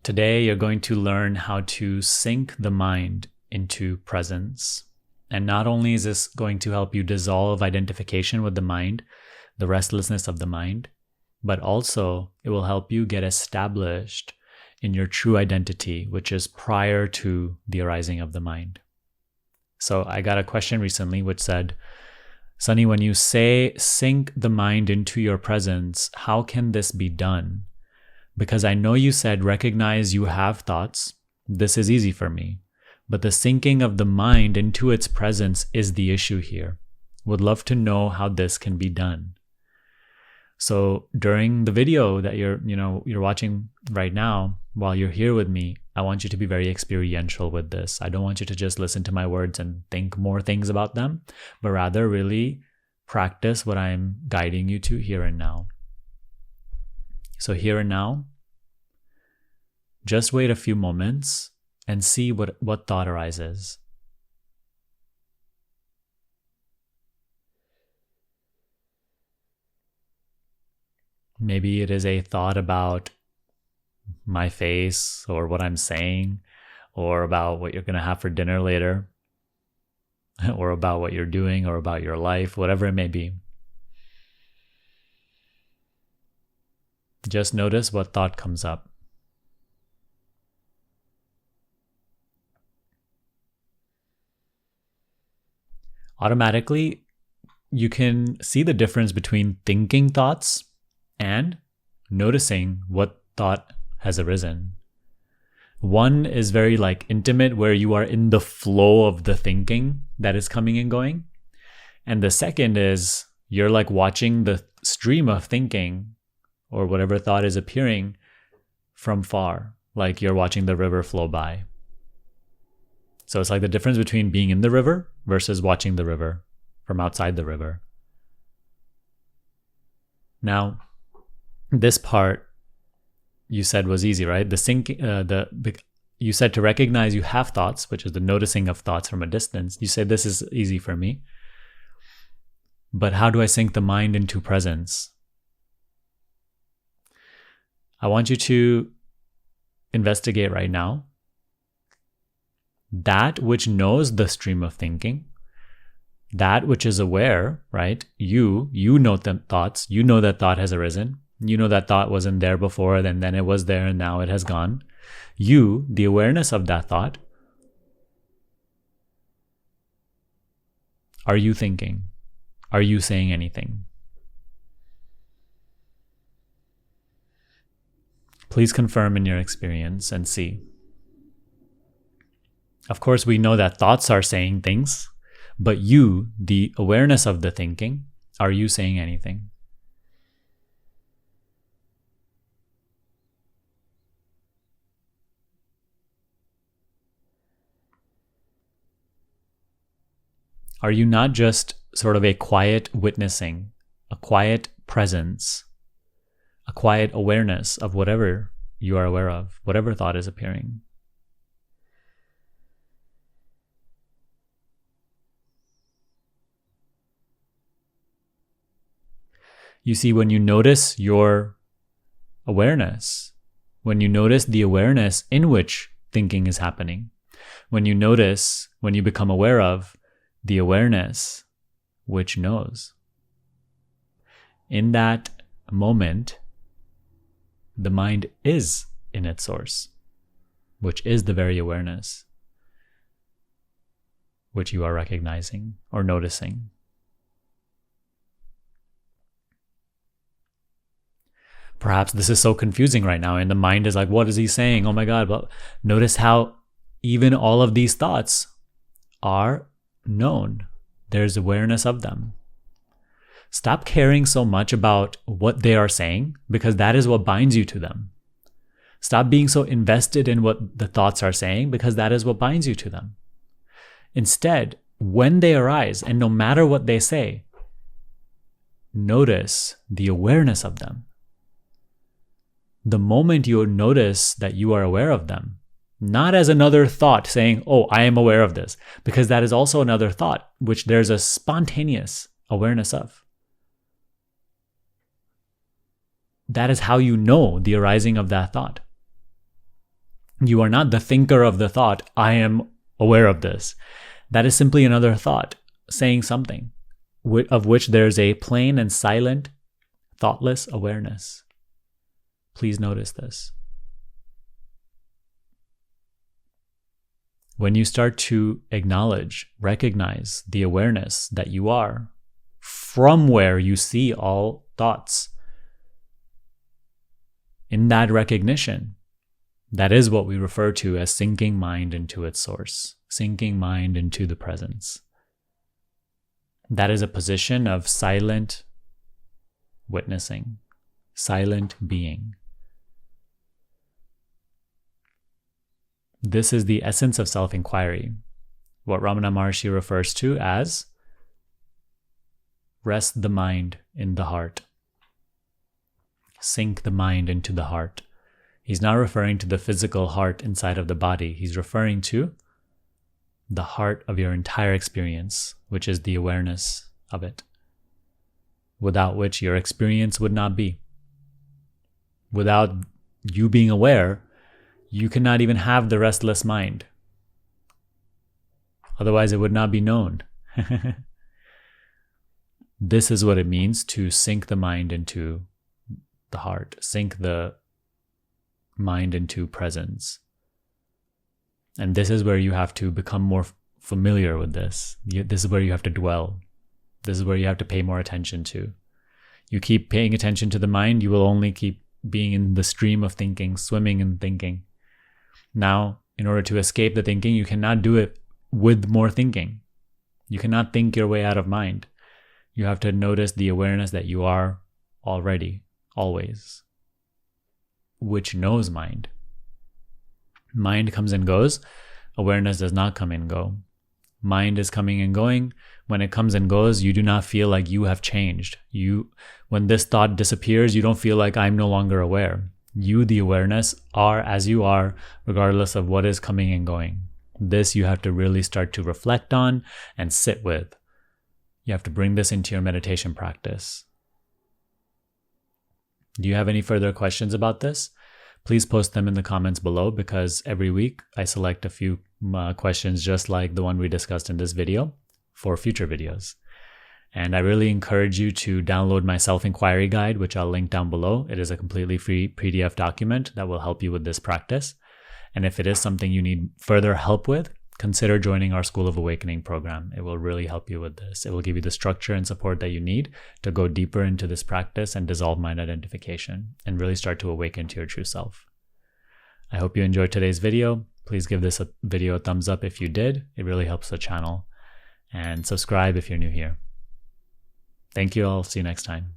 Today, you're going to learn how to sink the mind into presence. And not only is this going to help you dissolve identification with the mind, the restlessness of the mind, but also it will help you get established in your true identity, which is prior to the arising of the mind. So I got a question recently which said, Sunny, when you say sink the mind into your presence, how can this be done? Because I know you said recognize you have thoughts. This is easy for me. But the sinking of the mind into its presence is the issue here. Would love to know how this can be done. So during the video that you're watching right now, while you're here with me, I want you to be very experiential with this. I don't want you to just listen to my words and think more things about them, but rather really practice what I'm guiding you to here and now. So here and now, just wait a few moments and see what thought arises. Maybe it is a thought about my face or what I'm saying, or about what you're going to have for dinner later, or about what you're doing, or about your life, whatever it may be. Just notice what thought comes up. Automatically, you can see the difference between thinking thoughts and noticing what thought has arisen. One is very intimate, where you are in the flow of the thinking that is coming and going. And the second is you're watching the stream of thinking or whatever thought is appearing from far, like you're watching the river flow by. So it's like the difference between being in the river versus watching the river from outside the river. Now, this part you said was easy, right? You said to recognize you have thoughts, which is the noticing of thoughts from a distance. You said this is easy for me. But how do I sink the mind into presence? I want you to investigate right now that which knows the stream of thinking, that which is aware, right? You know the thoughts, you know that thought has arisen. You know that thought wasn't there before, and then it was there, and now it has gone. You, the awareness of that thought, are you thinking? Are you saying anything? Please confirm in your experience and see. Of course, we know that thoughts are saying things, but you, the awareness of the thinking, are you saying anything? Are you not just sort of a quiet witnessing, a quiet presence, a quiet awareness of whatever you are aware of, whatever thought is appearing? You see, when you notice your awareness, when you notice the awareness in which thinking is happening, when you become aware of the awareness which knows, in that moment, the mind is in its source, which is the very awareness which you are recognizing or noticing. Perhaps this is so confusing right now, and the mind is like, what is he saying? Oh my God. But notice how even all of these thoughts are known. There's awareness of them. Stop caring so much about what they are saying, because that is what binds you to them. Stop being so invested in what the thoughts are saying, because that is what binds you to them. Instead, when they arise, and no matter what they say, notice the awareness of them. The moment you notice that you are aware of them, not as another thought saying, oh, I am aware of this, because that is also another thought, which there's a spontaneous awareness of. That is how you know the arising of that thought. You are not the thinker of the thought, I am aware of this. That is simply another thought saying something, of which there's a plain and silent, thoughtless awareness. Please notice this. When you start to acknowledge, recognize the awareness that you are, from where you see all thoughts, in that recognition, that is what we refer to as sinking mind into its source, sinking mind into the presence. That is a position of silent witnessing, silent being. This is the essence of self-inquiry, what Ramana Maharshi refers to as rest the mind in the heart. Sink the mind into the heart. He's not referring to the physical heart inside of the body. He's referring to the heart of your entire experience, which is the awareness of it, without which your experience would not be. Without you being aware, you cannot even have the restless mind. Otherwise, it would not be known. This is what it means to sink the mind into the heart, sink the mind into presence. And this is where you have to become more familiar with this. This is where you have to dwell. This is where you have to pay more attention to. You keep paying attention to the mind, you will only keep being in the stream of thinking, swimming in thinking. Now, in order to escape the thinking, you cannot do it with more thinking. You cannot think your way out of mind. You have to notice the awareness that you are already, always, which knows mind. Mind comes and goes. Awareness does not come and go. Mind is coming and going. When it comes and goes, you do not feel like you have changed. When this thought disappears, you don't feel like I'm no longer aware. You, the awareness, are as you are, regardless of what is coming and going. This you have to really start to reflect on and sit with. You have to bring this into your meditation practice. Do you have any further questions about this? Please post them in the comments below, because every week I select a few questions just like the one we discussed in this video for future videos. And I really encourage you to download my self-inquiry guide, which I'll link down below. It is a completely free PDF document that will help you with this practice. And if it is something you need further help with, consider joining our School of Awakening program. It will really help you with this. It will give you the structure and support that you need to go deeper into this practice and dissolve mind identification and really start to awaken to your true self. I hope you enjoyed today's video. Please give this video a thumbs up if you did. It really helps the channel. And subscribe if you're new here. Thank you all. See you next time.